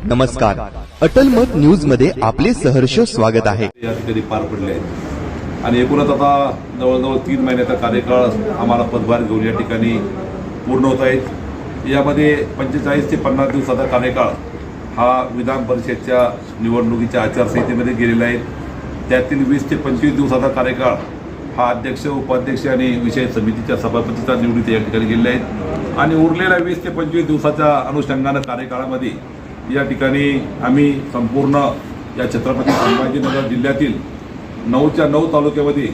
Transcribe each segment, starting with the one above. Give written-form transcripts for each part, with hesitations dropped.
नमस्कार, अटल मत न्यूज मध्ये आपले सहर्ष स्वागत आहे। या ठिकाणी पार पडले आहेत आणि एकूणच आता जवळजवळ 3 महिन्याचा कार्यकाळ आम्हाला पदभार घेऊन या ठिकाणी पूर्ण होत आहेत। यामध्ये 45 ते 50 दिवसाचा कार्यकाळ हा विधान परिषदेच्या निवडणुकीच्या आचारसंहितेमध्ये गेलेला आहे। त्यातील 20 ते 25 दिवसाचा कार्यकाळ हा अध्यक्ष, उपाध्यक्ष आणि विषय समितीच्या सभापतीचा निवडीत या ठिकाणी गेलेला आहे आणि उरलेल्या 20 ते 25 दिवसाच्या अनुषंगानं कार्यकाळामध्ये या ठिकाणी आम्ही संपूर्ण या छत्रपती संभाजीनगर जिल्ह्यातील 9च्या 9 तालुक्यामध्ये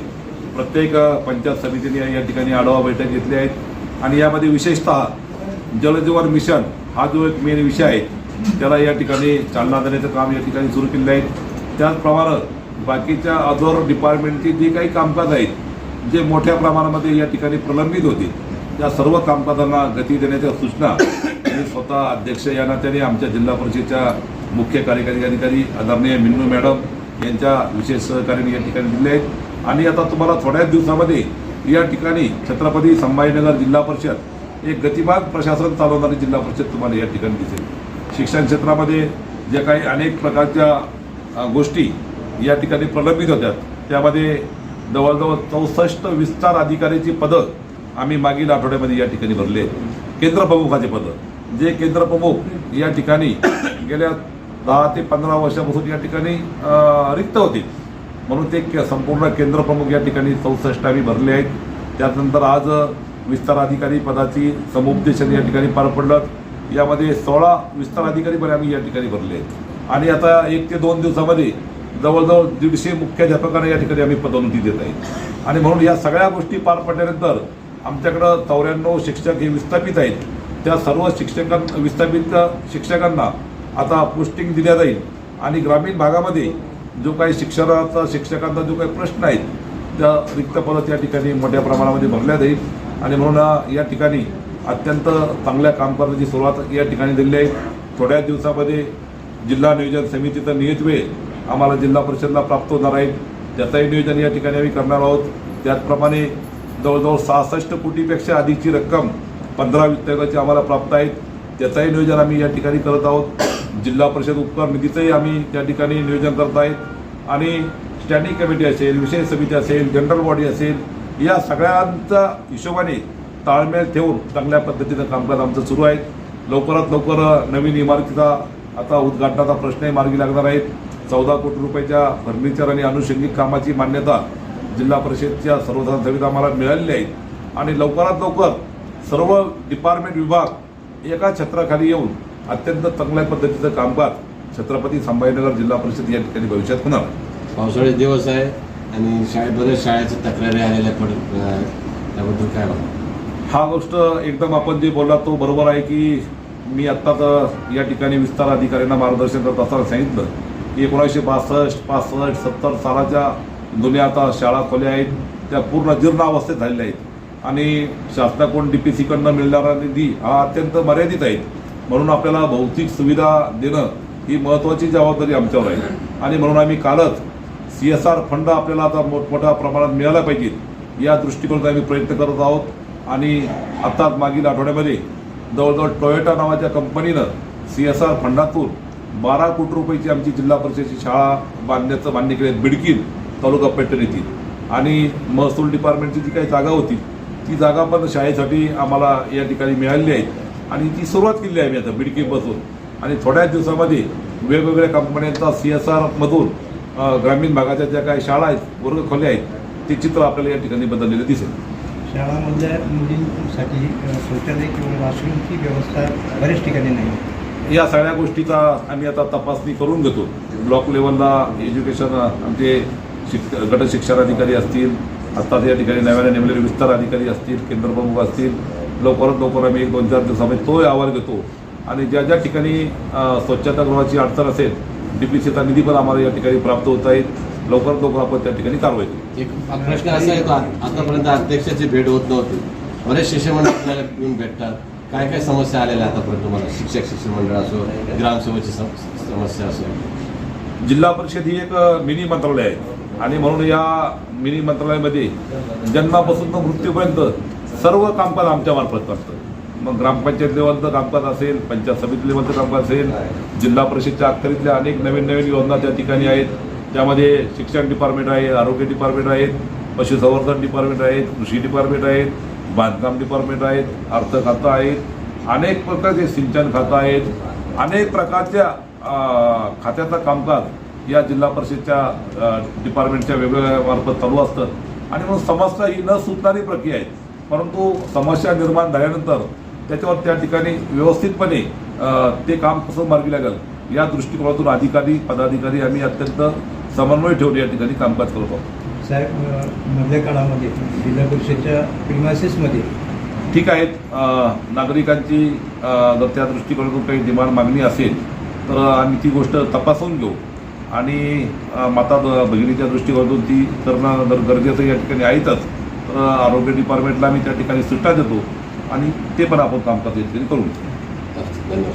प्रत्येक पंचायत समितीने या ठिकाणी आढावा बैठक घेतली आहेत आणि यामध्ये विशेषतः जलजीवन मिशन हा जो एक मेन विषय आहे त्याला या ठिकाणी चालना देण्याचं काम या ठिकाणी सुरू केलं आहे। त्याचप्रमाणे बाकीच्या अदर डिपार्टमेंटची जी काही कामकाज आहेत जे मोठ्या प्रमाणामध्ये या ठिकाणी प्रलंबित होते त्या सर्व कामकाजांना गती देण्याच्या सूचना मी स्वतः अध्यक्ष या नात्याने आमच्या जिल्हा परिषदेच्या मुख्य कार्यकारी अधिकारी आदरणीय मिन्नू मॅडम यांच्या विशेष सहकार्याने या ठिकाणी दिले आहेत आणि आता तुम्हाला थोड्याच दिवसामध्ये या ठिकाणी छत्रपती संभाजीनगर जिल्हा परिषद एक गतिमान प्रशासन चालवणारी जिल्हा परिषद तुम्हाला या ठिकाणी दिसेल। शिक्षण क्षेत्रामध्ये जे काही अनेक प्रकारच्या गोष्टी या ठिकाणी प्रलंबित होत्या त्यामध्ये जवळजवळ 64 विस्तार अधिकाऱ्याची पदं आम्ही मागील आठवड्यामध्ये या ठिकाणी भरले आहेत। केंद्र प्रमुखाचे पदं जे केंद्र प्रमुख या ठिकाणी गेल्या 10 ते 15 वर्षापासून या ठिकाणी रिक्त होते म्हणून ते संपूर्ण केंद्र प्रमुख या ठिकाणी 64 आम्ही भरले आहेत। त्यानंतर आज विस्तार अधिकारी पदाची समुपदेशन या ठिकाणी पार पडलं। यामध्ये 16 विस्तार अधिकारी पण आम्ही या ठिकाणी भरले आहेत आणि आता 1 ते 2 दिवसामध्ये जवळजवळ 150 मुख्याध्यापकांना या ठिकाणी आम्ही पदोन्नती देत आहेत आणि म्हणून या सगळ्या गोष्टी पार पडल्यानंतर आमच्याकडं 94 शिक्षक हे विस्थापित आहेत। त्या सर्व विस्थापित शिक्षकांना आता पोस्टिंग दिल्या जाईल आणि ग्रामीण भागामध्ये जो काही शिक्षकांचा जो काही प्रश्न आहेत त्या रिक्त पदं या ठिकाणी मोठ्या प्रमाणामध्ये भरल्या जाईल आणि म्हणून या ठिकाणी अत्यंत चांगल्या कामकाजाची सुरुवात या ठिकाणी दिली आहे। थोड्या दिवसामध्ये जिल्हा नियोजन समितीचा नियत वेळ आम्हाला जिल्हा परिषदला प्राप्त होणार आहे त्याचंही नियोजन या ठिकाणी आम्ही करणार आहोत। त्याचप्रमाणे जवळजवळ 66 कोटीपेक्षा अधिकची रक्कम 15 वित्त आयोगाची आम्हाला प्राप्त आहेत त्याचंही नियोजन आम्ही या ठिकाणी करत आहोत। जिल्हा परिषद उपकर निधीचंही आम्ही त्या ठिकाणी नियोजन करत आहेत आणि स्टँडिंग कमिटी असेल, विषय समिती असेल, जनरल बॉडी असेल या सगळ्यांच्या हिशोबाने ताळमेळ ठेवून चांगल्या पद्धतीनं कामकाज आमचं सुरू आहे। लवकरात लवकर नवीन इमारतीचा आता उद्घाटनाचा प्रश्नही मार्गी लागणार आहेत। 14 कोटी रुपयाच्या फर्निचर आणि अनुषंगिक कामाची मान्यता जिल्हा परिषदेच्या सर्वसाधारण सभेत आम्हाला मिळालेली आहे आणि लवकरात लवकर सर्व डिपार्टमेंट विभाग एका छत्राखाली येऊन अत्यंत चांगल्या पद्धतीचं कामकाज छत्रपती संभाजीनगर जिल्हा परिषद या ठिकाणी भविष्यात होणार आहे। पावसाळ्याचे दिवस आहे आणि बरेच शाळेच्या तक्रारी आलेल्या त्याबद्दल काय म्हणा? हा गोष्ट एकदम आपण जे बोलला तो बरोबर आहे की मी आत्ताच या ठिकाणी विस्तार अधिकाऱ्यांना मार्गदर्शन करत असताना सांगितलं की 1962, 65, 70 सालाच्या जुन्या आता शाळा खोल्या आहेत त्या पूर्ण जीर्ण अवस्थेत झालेल्या आहेत आणि शासनाकडून DPCकडनं मिळणारा निधी हा अत्यंत मर्यादित आहे म्हणून आपल्याला भौतिक सुविधा देणं ही महत्त्वाची जबाबदारी आमच्यावर आहे आणि म्हणून आम्ही कालच CSR फंड आपल्याला आता मोठमोठ्या प्रमाणात मिळाला पाहिजे या दृष्टिकोनात आम्ही प्रयत्न करत आहोत आणि आत्ताच मागील आठवड्यामध्ये जवळजवळ टोयोटा नावाच्या कंपनीनं CSR फंडातून 12 कोटी रुपयाची आमची जिल्हा परिषदेची शाळा बांधण्याचं मान्य केले बिडकीन तालुका पैठण येथील आणि महसूल डिपार्टमेंटची जी काही जागा होती ती जागा पण शाळेसाठी आम्हाला या ठिकाणी मिळालेली आहे आणि ती सुरुवात केली आहे मी आता बिडकीपासून आणि थोड्याच दिवसामध्ये वेगवेगळ्या कंपन्यांचा CSR मधून ग्रामीण भागाच्या ज्या काही शाळा आहेत वर्ग खोल्या आहेत ते चित्र आपल्याला या ठिकाणी बदललेलं दिसेल। शाळामधल्या मुलींसाठी शौचालय किंवा वॉशरूमची व्यवस्था बऱ्याच ठिकाणी नाही। या सगळ्या गोष्टीचा आम्ही आता तपासणी करून घेतो। ब्लॉक लेवलला एज्युकेशन आमचे गट शिक्षणाधिकारी असतील, आत्ता या ठिकाणी नव्याने नेमलेले विस्तार अधिकारी असतील, केंद्र प्रमुख असतील, लवकरात लवकर आम्ही 1-2-4 दिवसामध्ये तो अहवाल घेतो आणि ज्या ज्या ठिकाणी स्वच्छतागृहाची अडचण असेल DPCचा निधी पण आम्हाला या ठिकाणी प्राप्त होत आहेत। लवकरात लवकर आपण त्या ठिकाणी कारवाई करू। एक प्रश्न असा आहे आतापर्यंत अध्यक्षाची भेट होत नव्हती, बरेच शिष्यमंडळ आपल्याला येऊन भेटतात, काय काय समस्या आलेल्या आतापर्यंत तुम्हाला? शिक्षण मंडळ असो, ग्रामसभेची समस्या असो। जिल्हा परिषद ही एक मिनी मंत्रालय आहे आणि म्हणून या मिनी मंत्रालयामध्ये जन्मापासून मृत्यूपर्यंत सर्व कामकाज आमच्या मार्फत करतं। मग ग्रामपंचायत लेवलचं कामकाज असेल, पंचायत समिती लेवलचं कामकाज असेल, जिल्हा परिषदच्या अखत्यारीतल्या अनेक नवीन नवीन योजना त्या ठिकाणी आहेत. त्यामध्ये शिक्षण डिपार्टमेंट आहे, आरोग्य डिपार्टमेंट आहेत, पशुसंवर्धन डिपार्टमेंट आहेत, कृषी डिपार्टमेंट आहेत, बांधकाम डिपार्टमेंट आहेत, अर्थ खातं आहेत, अनेक प्रकारचे सिंचन खातं आहेत. अनेक प्रकारच्या खात्याचं कामकाज या जिल्हा परिषदच्या डिपार्टमेंटच्या वेगवेगळ्या मार्फत चालू असतं. आणि मग समस्या ही न सुटणारी प्रक्रिया आहे, परंतु समस्या निर्माण झाल्यानंतर त्याच्यावर त्या ठिकाणी व्यवस्थितपणे ते काम कसं मार्गी लागेल या दृष्टिकोनातून अधिकारी पदाधिकारी आम्ही अत्यंत समन्वय ठेवून या ठिकाणी कामकाज करतो. साहेब, मधल्या काळामध्ये जिल्हा परिषदच्या प्रिमायसेसमध्ये ठीक आहेत, नागरिकांची जर त्या दृष्टिकोनातून काही डिमांड मागणी असेल तर आम्ही ती गोष्ट तपासून घेऊ आणि माता भगिनीच्या दृष्टिकोनातूून ती करणं गरजेचं या ठिकाणी आहेतच. तर आरोग्य डिपार्टमेंटला आम्ही त्या ठिकाणी सूचना देतो आणि ते पण आपण कामकाज या ठिकाणी करू. धन्यवाद.